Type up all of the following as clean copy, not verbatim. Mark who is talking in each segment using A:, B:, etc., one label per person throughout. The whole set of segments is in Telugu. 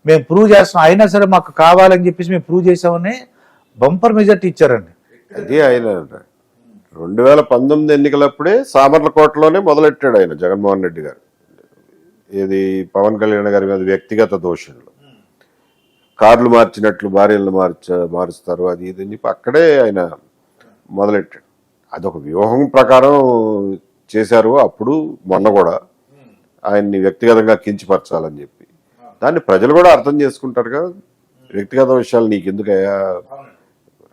A: మేము ప్రూవ్ చేస్తాం, అయినా సరే మాకు కావాలని చెప్పేసి మేము ప్రూవ్ చేసామని బంపర్ మెజార్టీ ఇచ్చారండి.
B: అది ఆయన 2019 ఎన్నికలప్పుడే సామర్లకోటలోనే మొదలెట్టాడు ఆయన జగన్మోహన్ రెడ్డి గారు. ఇది పవన్ కళ్యాణ్ గారి మీద వ్యక్తిగత దోషులు, కార్లు మార్చినట్లు భార్యలను మారుస్తారు, అది ఇది అని చెప్పి అక్కడే ఆయన మొదలెట్టాడు. అదొక వ్యూహం ప్రకారం చేశారు. అప్పుడు మొన్న కూడా ఆయన్ని వ్యక్తిగతంగా కించపరచాలని చెప్పి దాన్ని ప్రజలు కూడా అర్థం చేసుకుంటారు కదా. వ్యక్తిగత విషయాలు నీకు ఎందుకయ్యా,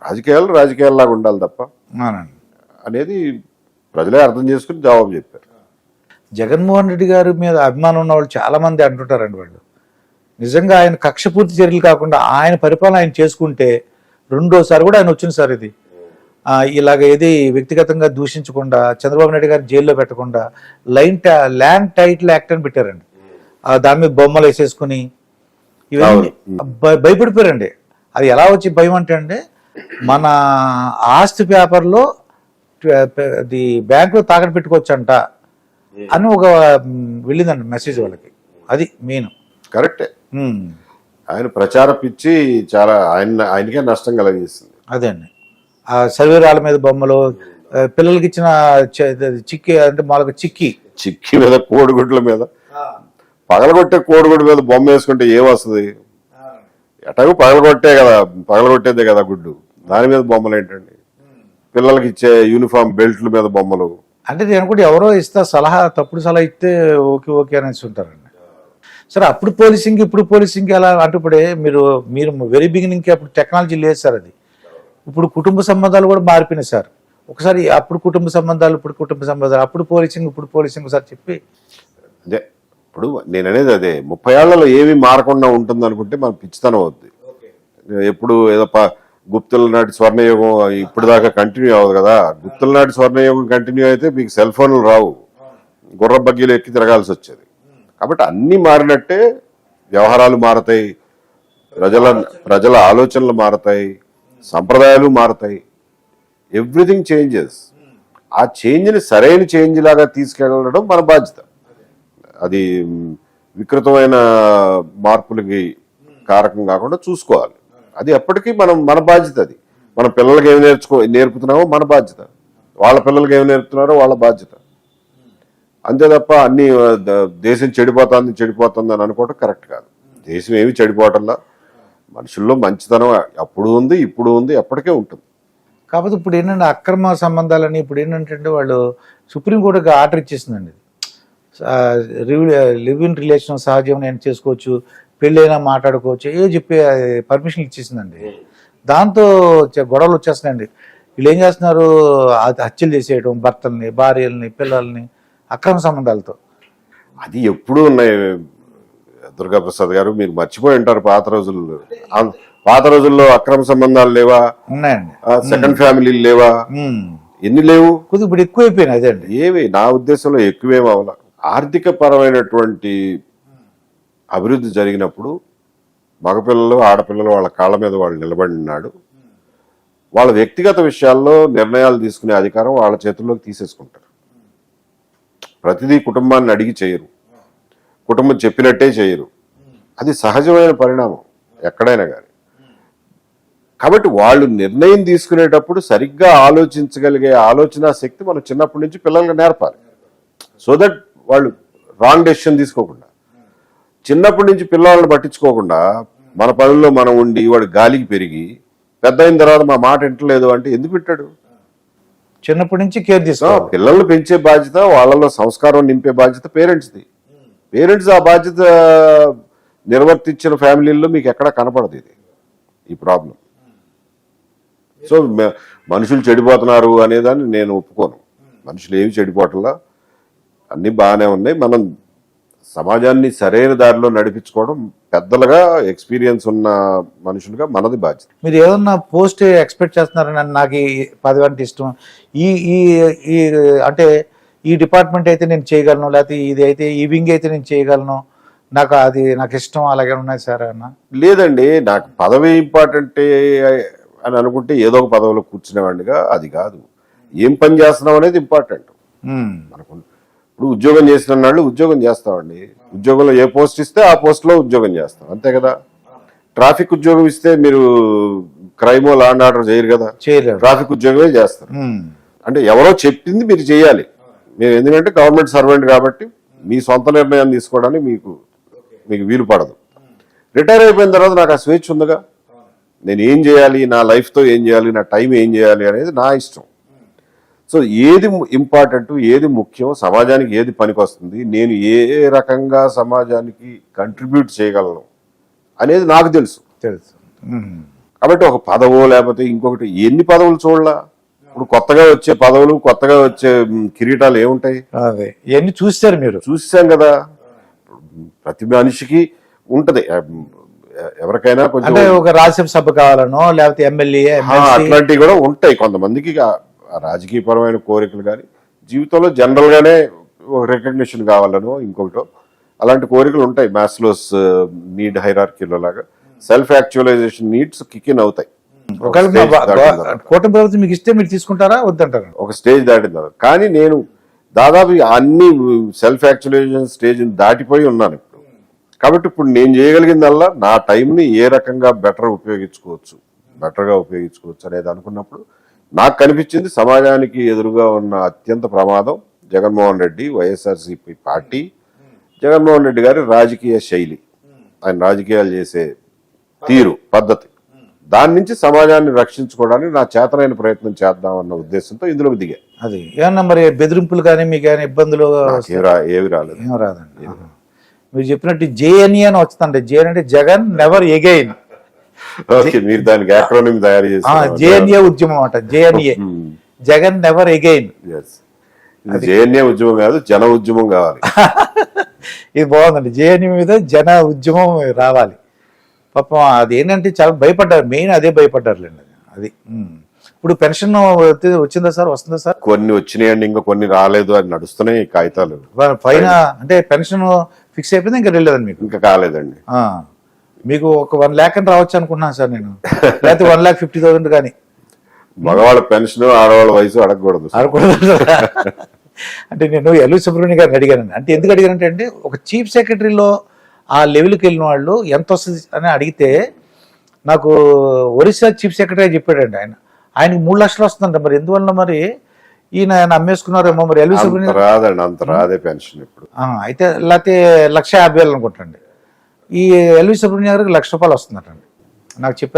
B: రాజకీయాల్లాగా ఉండాలి తప్ప అనేది ప్రజలే అర్థం చేసుకుని జవాబు చెప్పారు.
A: జగన్మోహన్ రెడ్డి గారి మీద అభిమానం ఉన్న వాళ్ళు చాలా మంది అంటుంటారండి, వాళ్ళు నిజంగా ఆయన కక్షపూర్తి చర్యలు కాకుండా ఆయన పరిపాలన ఆయన చేసుకుంటే రెండోసారి కూడా ఆయన వచ్చింది సార్. ఇది ఇలాగ ఏది వ్యక్తిగతంగా దూషించకుండా చంద్రబాబు నాయుడు గారు జైల్లో పెట్టకుండా ల్యాండ్ టైటిల్ యాక్ట్ అని పెట్టారండి. దాని మీద బొమ్మలు వేసేసుకుని ఇవన్నీ భయపడిపోయారండి. అది ఎలా వచ్చి భయం అంటే మన ఆస్తి పేపర్లో అది బ్యాంకులో తాకట్టు పెట్టుకోవచ్చంట అని ఒక వెళ్ళిందండి మెసేజ్ వాళ్ళకి. అది మెయిన్
B: కరెక్టే. ఆయన ప్రచార పిచ్చి చాలా ఆయనకే నష్టం కలిగిస్తుంది.
A: అదే అండి, ఆ శరీరాల మీద బొమ్మలు, పిల్లలకి ఇచ్చిన చిక్కి అంటే మామూలుగా చిక్కి
B: మీద కోడిగుడ్ల మీద పగలగొట్టే కోడిగుడ్డు మీద బొమ్మ వేసుకుంటే ఏమొస్తుంది? ఎటాగో పగలగొట్టేదే కదా గుడ్డు, దాని మీద బొమ్మలు ఏంటండి? పిల్లలకి ఇచ్చే యూనిఫామ్ బెల్ట్ల మీద బొమ్మలు
A: అంటే నేను కూడా ఎవరో ఇస్తా సలహా, తప్పుడు సలహా ఇస్తే ఓకే ఓకే అనేసి ఉంటారండి. సరే అప్పుడు పోలీసింగ్ ఇప్పుడు పోలీసింగ్ ఎలా అంటే ఇప్పుడే మీరు వెరీ బిగినింగ్కి అప్పుడు టెక్నాలజీ లేదు సార్. అది ఇప్పుడు కుటుంబ సంబంధాలు కూడా మారిపోయినాయి సార్. ఒకసారి అప్పుడు కుటుంబ సంబంధాలు, ఇప్పుడు కుటుంబ సంబంధాలు, అప్పుడు పోలీసింగ్ ఇప్పుడు పోలీసింగ్ సార్ చెప్పి
B: అదే. ఇప్పుడు నేను అనేది అదే, 30 ఏళ్లలో ఏమీ మారకుండా ఉంటుంది అనుకుంటే మనం పిచ్చితనం అవుద్ది. ఎప్పుడు ఏదో గుప్తుల నాటి స్వర్ణయుగం ఇప్పుడు దాకా కంటిన్యూ అవ్వదు కదా. గుప్తుల నాటి స్వర్ణయుగం కంటిన్యూ అయితే మీకు సెల్ ఫోన్లు రావు, గుర్ర బగ్గీలు ఎక్కి తిరగాల్సి వచ్చేది. కాబట్టి అన్నీ మారినట్టే వ్యవహారాలు మారతాయి, ప్రజల ఆలోచనలు మారతాయి, సంప్రదాయాలు మారతాయి, ఎవ్రీథింగ్ చేంజెస్. ఆ చేంజ్ని సరైన చేంజ్ లాగా తీసుకెళ్ళడం మన బాధ్యత. అది వికృతమైన మార్పులకి కారకం కాకుండా చూసుకోవాలి. అది ఎప్పటికీ మన బాధ్యత. అది మన పిల్లలకి ఏమి నేర్పుతున్నామో మన బాధ్యత, వాళ్ళ పిల్లలకి ఏమి నేర్పుతున్నారో వాళ్ళ బాధ్యత. అంతే తప్ప అన్ని దేశం చెడిపోతుంది అని అనుకోవటం కరెక్ట్ కాదు. దేశం ఏమి చెడిపోవటంలా, మనుషుల్లో మంచితనం అప్పుడు ఉంది, ఇప్పుడు ఉంది, ఎప్పటికే ఉంటుంది.
A: కాకపోతే ఇప్పుడు ఏంటంటే అక్రమ సంబంధాలని ఇప్పుడు ఏంటంటే వాళ్ళు సుప్రీంకోర్టుకి ఆర్డర్ ఇచ్చేసిందండి. లివ్ ఇన్ రిలేషన్ సహజం నేను చేసుకోవచ్చు, పెళ్ళైనా మాట్లాడుకోవచ్చు, చెప్పి పర్మిషన్ ఇచ్చేసిందండి. దాంతో గొడవలు వచ్చేస్తున్నాయండి. వీళ్ళు ఏం చేస్తున్నారు, హత్యలు చేసేయడం భర్తల్ని, భార్యల్ని, పిల్లల్ని అక్రమ సంబంధాలతో.
B: అది ఎప్పుడూ ఉన్నాయి దుర్గాప్రసాద్ గారు, మీరు మర్చిపోయి ఉంటారు. పాత రోజుల్లో అక్రమ సంబంధాలు లేవా?
A: ఉన్నాయండి.
B: సెకండ్ ఫ్యామిలీలు లేవా? ఎన్ని లేవు?
A: కొద్దిగా ఇప్పుడు ఎక్కువైపోయినాయి. అదే అండి,
B: ఏమి నా ఉద్దేశంలో ఎక్కువేమో అవలా. ఆర్థిక పరమైనటువంటి అభివృద్ధి జరిగినప్పుడు మగపిల్లలు ఆడపిల్లలు వాళ్ళ కాళ్ళ మీద వాళ్ళు నిలబడినాడు. వాళ్ళ వ్యక్తిగత విషయాల్లో నిర్ణయాలు తీసుకునే అధికారం వాళ్ళ చేతుల్లోకి తీసేసుకుంటారు. ప్రతిదీ కుటుంబాన్ని అడిగి చేయరు, కుటుంబం చెప్పినట్టే చేయరు. అది సహజమైన పరిణామం ఎక్కడైనా కానీ. కాబట్టి వాళ్ళు నిర్ణయం తీసుకునేటప్పుడు సరిగ్గా ఆలోచించగలిగే ఆలోచన శక్తి మనం చిన్నప్పటి నుంచి పిల్లలకు నేర్పాలి. సో దట్ వాళ్ళు రాంగ్ డెసిషన్ తీసుకోకుండా, చిన్నప్పటి నుంచి పిల్లలను పట్టించుకోకుండా మన పనుల్లో మనం ఉండి వాడు గాలికి పెరిగి పెద్ద అయిన తర్వాత మా మాట వింటలేదు అంటే ఎందుకు వింటాడు?
A: చిన్నప్పటి నుంచి కేర్ తీసుకోవాలి.
B: పిల్లల్ని పెంచే బాధ్యత, వాళ్ళలో సంస్కారం నింపే బాధ్యత పేరెంట్స్ది. పేరెంట్స్ ఆ బాధ్యత నిర్వర్తించిన ఫ్యామిలీల్లో మీకు ఎక్కడా కనపడదు ఈ ప్రాబ్లం. సో మనుషులు చెడిపోతున్నారు అనేదాన్ని నేను ఒప్పుకోను. మనుషులు ఏమి చెడిపోవట్లా, అన్నీ బాగానే ఉన్నాయి. మనం సమాజాన్ని సరైన దారిలో నడిపించుకోవడం పెద్దలుగా ఎక్స్పీరియన్స్ ఉన్న మనుషులుగా మనది బాధ్యత.
A: మీరు ఏదన్నా పోస్ట్ ఎక్స్పెక్ట్ చేస్తున్నారని, నాకు ఈ పదవి అంటే ఇష్టం, ఈ అంటే ఈ డిపార్ట్మెంట్ అయితే నేను చేయగలను, లేకపోతే ఇది అయితే ఈ వింగ్ అయితే నేను చేయగలను, నాకు ఇష్టం, అలాగే ఉన్నాయి సార్ అన్న?
B: లేదండి, నాకు పదవి ఇంపార్టెంట్ అని అనుకుంటే ఏదో ఒక పదవిలో కూర్చునేవాడిగా అది కాదు. ఏం పని చేస్తున్నాం అనేది ఇంపార్టెంట్ మనకు. ఇప్పుడు ఉద్యోగం చేసిన వాళ్ళు ఉద్యోగం చేస్తామండి, ఉద్యోగంలో ఏ పోస్ట్ ఇస్తే ఆ పోస్ట్లో ఉద్యోగం చేస్తాం, అంతే కదా. ట్రాఫిక్ ఉద్యోగం ఇస్తే మీరు క్రైమ్ లా అండ్ ఆర్డర్ చేయరు కదా,
A: చేయలేరు.
B: ట్రాఫిక్ ఉద్యోగమే చేస్తారు.
A: ఉమ్.
B: అంటే ఎవరో చెప్పింది మీరు చేయాలి. మీరు ఎందుకంటే గవర్నమెంట్ సర్వెంట్ కాబట్టి మీ సొంత నిర్ణయాన్ని తీసుకోవడానికి మీకు వీలు పడదు. రిటైర్ అయిపోయిన తర్వాత నాకు ఆ స్వేచ్ఛ ఉందిగా, నేను ఏం చేయాలి, నా లైఫ్తో ఏం చేయాలి, నా టైం ఏం చేయాలి అనేది నా ఇష్టం. సో ఏది ఇంపార్టెంట్, ఏది ముఖ్యం, సమాజానికి ఏది పనికొస్తుంది, నేను ఏ రకంగా సమాజానికి కంట్రిబ్యూట్ చేయగలను అనేది నాకు తెలుసు.
A: తెలుసు. ఉమ్.
B: కాబట్టి ఒక పదవో లేకపోతే ఇంకొకటి, ఎన్ని పదవులు చూడలా. ఇప్పుడు కొత్తగా వచ్చే పదవులు, కొత్తగా వచ్చే కిరీటాలు ఏముంటాయి,
A: అదే ఇవన్నీ చూస్తారు మీరు.
B: చూసాం కదా. ప్రతి మనిషికి ఉంటది, ఎవరికైనా కొంచెం
A: అంటే ఒక రాజ్యసభ కావాలనో లేకపోతే ఎమ్మెల్యే
B: అట్లాంటివి కూడా ఉంటాయి. కొంతమందికి రాజకీయపరమైన కోరికలు కానీ, జీవితంలో జనరల్ గానే రికగ్నిషన్ కావాలనో ఇంకొకటో అలాంటి కోరికలు ఉంటాయి. మ్యాస్లోస్ నీడ్ హైరార్కీలో లాగా self actualisation needs kick in అవుతాయి.
A: ఒకవేళ కూటమి ప్రభుత్వం మీకు ఇస్తే మీరు తీసుకుంటారా వద్దంటారా?
B: ఒక స్టేజ్ దాటిన తర్వాత. కానీ నేను దాదాపు అన్ని సెల్ఫ్ యాక్చువలైజేషన్ స్టేజ్ దాటిపోయి ఉన్నాను ఇప్పుడు. కాబట్టి ఇప్పుడు నేను చేయగలిగిందల్లా నా టైంని ఏ రకంగా బెటర్గా ఉపయోగించుకోవచ్చు అనేది అనుకున్నప్పుడు నాకు కనిపించింది సమాజానికి ఎదురుగా ఉన్న అత్యంత ప్రమాదం జగన్మోహన్ రెడ్డి, వైఎస్ఆర్సీపీ పార్టీ, జగన్మోహన్ రెడ్డి గారి రాజకీయ శైలి, ఆయన రాజకీయాలు చేసే తీరు, పద్ధతి. దాని నుంచి సమాజాన్ని రక్షించుకోవడానికి నా చేతనైన ప్రయత్నం చేద్దామన్న ఉద్దేశంతో ఇందులోకి దిగా.
A: అది ఏమన్నా మరి బెదిరింపులు కానీ మీకు కానీ ఇబ్బందులు
B: ఏవి రాలేదు.
A: ఏం రాదండి. మీరు చెప్పినట్టు జేఎన్ఏ అని వస్తుందండి. జేఎన్ అంటే జగన్ నెవర్ ఎగైన్.
B: ఓకే, మీరు దానికి యాక్రోనిమ్ తయారు చేస్తారు.
A: జేఎన్ఏ ఉద్యమం అంట. JNA Jagan never again.
B: JNA ఉద్యమం కాదు, జన ఉద్యమం కావాలి.
A: ఇది బాగుందండి. జేఎన్ఏ మీద జన ఉద్యమం రావాలి. పాపం అది ఏంటంటే చాలా భయపడ్డారు, మెయిన్ అదే భయపడ్డారులేండి. అది ఇప్పుడు పెన్షన్ వచ్చిందా సార్, వస్తుందా సార్?
B: కొన్ని వచ్చినాయండి, ఇంకా కొన్ని రాలేదు, అది నడుస్తున్నాయి కాగితాలు
A: పైన. అంటే పెన్షన్ ఫిక్స్ అయిపోయింది, ఇంకా వెళ్ళలేదండి మీకు?
B: ఇంకా కాలేదండి.
A: మీకు ఒక 1 lakh అని రావచ్చు అనుకున్నాను సార్ నేను, లేకపోతే 1,50,000 కానీ.
B: మగవాళ్ళ పెన్షన్, ఆడవాళ్ళ వయసు అడగకూడదు.
A: అంటే నేను ఎల్వి సుబ్రహ్మణ్యం గారిని అడిగానండి. అంటే ఎందుకు అడిగానంటే అండి, ఒక చీఫ్ సెక్రటరీలో ఆ లెవెల్కి వెళ్ళిన వాళ్ళు ఎంత వస్తుంది అని అడిగితే నాకు ఒరిస్సా చీఫ్ సెక్రటరీ చెప్పాడండి. ఆయనకి 3 లక్షలు వస్తుందంట. మరి ఎందువల్ల మరి ఈయన అమ్మేసుకున్నారేమో మరి ఎల్వి సుబ్రహ్మణ్యం.
B: రాదండి, అంత రాదే పెన్షన్ ఇప్పుడు.
A: అయితే లేకపోతే 1,50,000 అనుకుంటాండి. ఈ ఎల్వి సుబ్రహ్మణ్యం గారికి 1,00,000 రూపాయలు వస్తుందటండి నాకు చెప్పారు.